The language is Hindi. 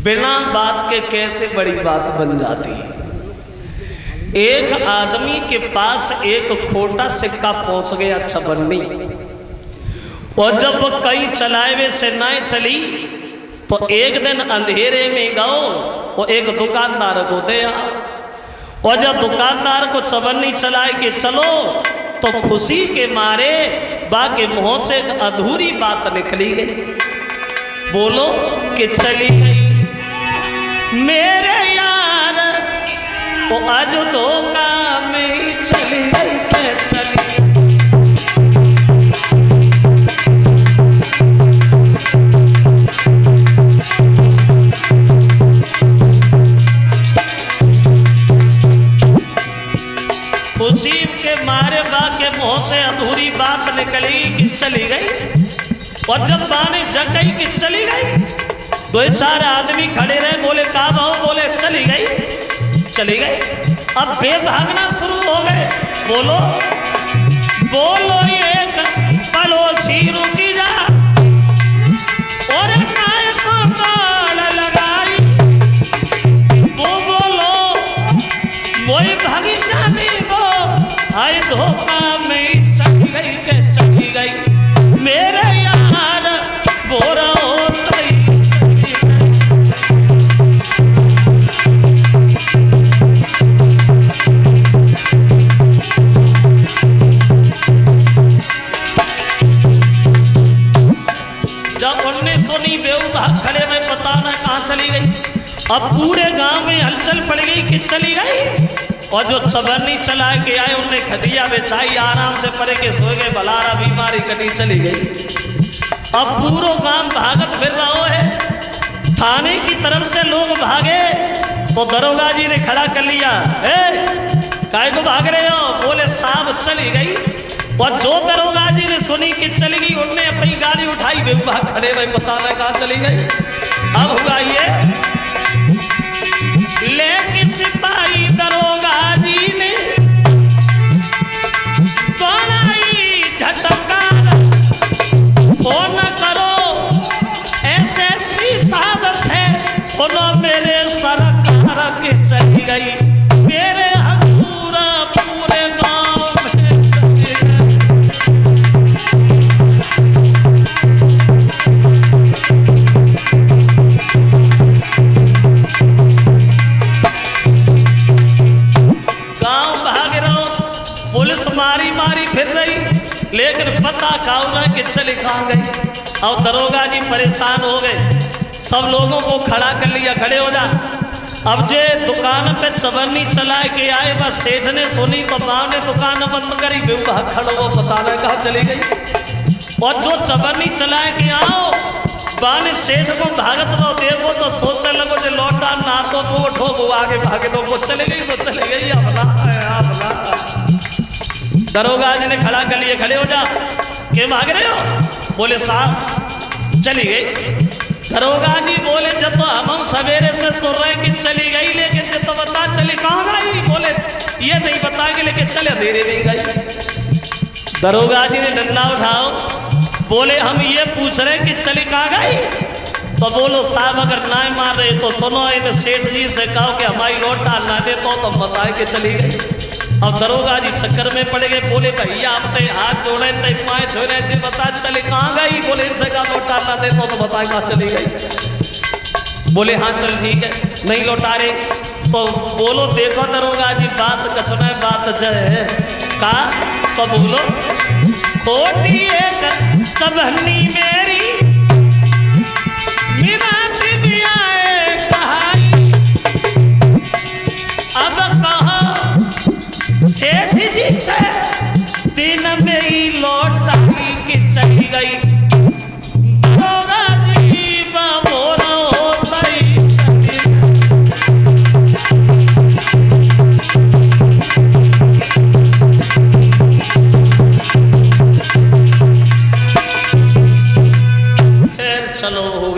बिना बात के कैसे बड़ी बात बन जाती है। एक आदमी के पास एक खोटा सिक्का पहुंच गया छबन्नी, और जब वो कहीं चलावे से ना चली तो एक दिन अंधेरे में गओ और एक दुकानदार को दिया, और जब दुकानदार को चबन्नी चलाए के चलो तो खुशी के मारे बाके मुंह से अधूरी बात निकली गई। बोलो कि चली गई मेरे यार, वो आज धोखा में चली गई के चली। खुशी के मारे बा के मुंह से अधूरी बात निकली कि चली गई, और जब बाने जगई कि चली गई, दो चार आदमी खड़े रहे, बोले का भाव, बोले चली गई चली गई। अब बेभागना शुरू हो गए। बोलो बोलो एक पड़ोसी रुकी जा और काय को ताल लगाई, वो बोलो वही भागी जाने वो आई धोखा में चली गई के चली गई मेरे यार बोरा खड़े में पता ना कहाँ चली गई। अब पूरे गांव में हलचल पड़ गई कि चली गई, और जो चबन्नी चला के आए उन्हें खदिया बेचाई, आराम से पड़े के सो गए, बलारा बीमारी कटी चली गई। अब पूरा गांव भागत फिर रहा है, थाने की तरफ से लोग भागे तो दरोगा जी ने खड़ा कर लिया, काय को भाग रहे हो, बोले साहब चली गई। और जो दरोगा जी ने सुनी कि चली गई, उन्होंने अपनी गाड़ी उठाई, बेवफा खड़े में पता नहीं कहाँ चली गई। अब हुआ ये लेकिन सिपाही दरोगा जी ने बनाई झटकार, फोन करो एसएसपी साहब से, सुनो मेरे सरकार के चली गई मेरे हजूरा पूरे गांव में। मारी मारी फिर रही, लेकिन पता खाओ ना कि चली कहाँ गई। और दरोगा जी परेशान हो गए, सब लोगों को खड़ा कर लिया, खड़े हो जा। अब जे दुकान पे चबन्नी चला के आए, बस सेठ ने सुनी तो गाँव ने दुकान बंद करी, बेवफा खड़ो वो पता नहीं कहाँ चली गई। और जो चबन्नी चला के आओ बाने सेठ को भागत वो देखो तो सोचे लगो जो लौटा ना तो वो उठो वो आगे भागे तो वो चले गई, तो चले गई। अपना दरोगा जी ने खड़ा कर लिए, खड़े हो जा, के भाग रहे हो, बोले साहब चली गई। दरोगा जी बोले जब तो हम सवेरे से सुन रहे कि चली गई, लेकिन जब तो बता चली कहाँ गई, बोले ये नहीं बताएंगे लेकिन चले अंधेरे नहीं गई। दरोगा जी ने डंडा उठाओ, बोले हम ये पूछ रहे कि चली कहाँ गई, तो बोलो साहब अगर ना मार रहे तो सुनो इन सेठ जी से कहो कि हमारी लौटा ना दे तो बताए कि चली गई। अब दरोगा जी चक्कर में पड़ गए, बोले भैया अपने हाथ जोड़े थे, पाए छोड़े जी बता चले कहाँ गई, बोले इनसे कहा लौटा ना दे तो बताए कहाँ चली गई। बोले हाँ चल ठीक है, नहीं लौटा रहे तो बोलो देखो दरोगा जी बात कचना बात जय का, तो बोलो खोटी एक चबन्नी मेरी सेठ जी से दिन में ही लौटाई कि चली गई।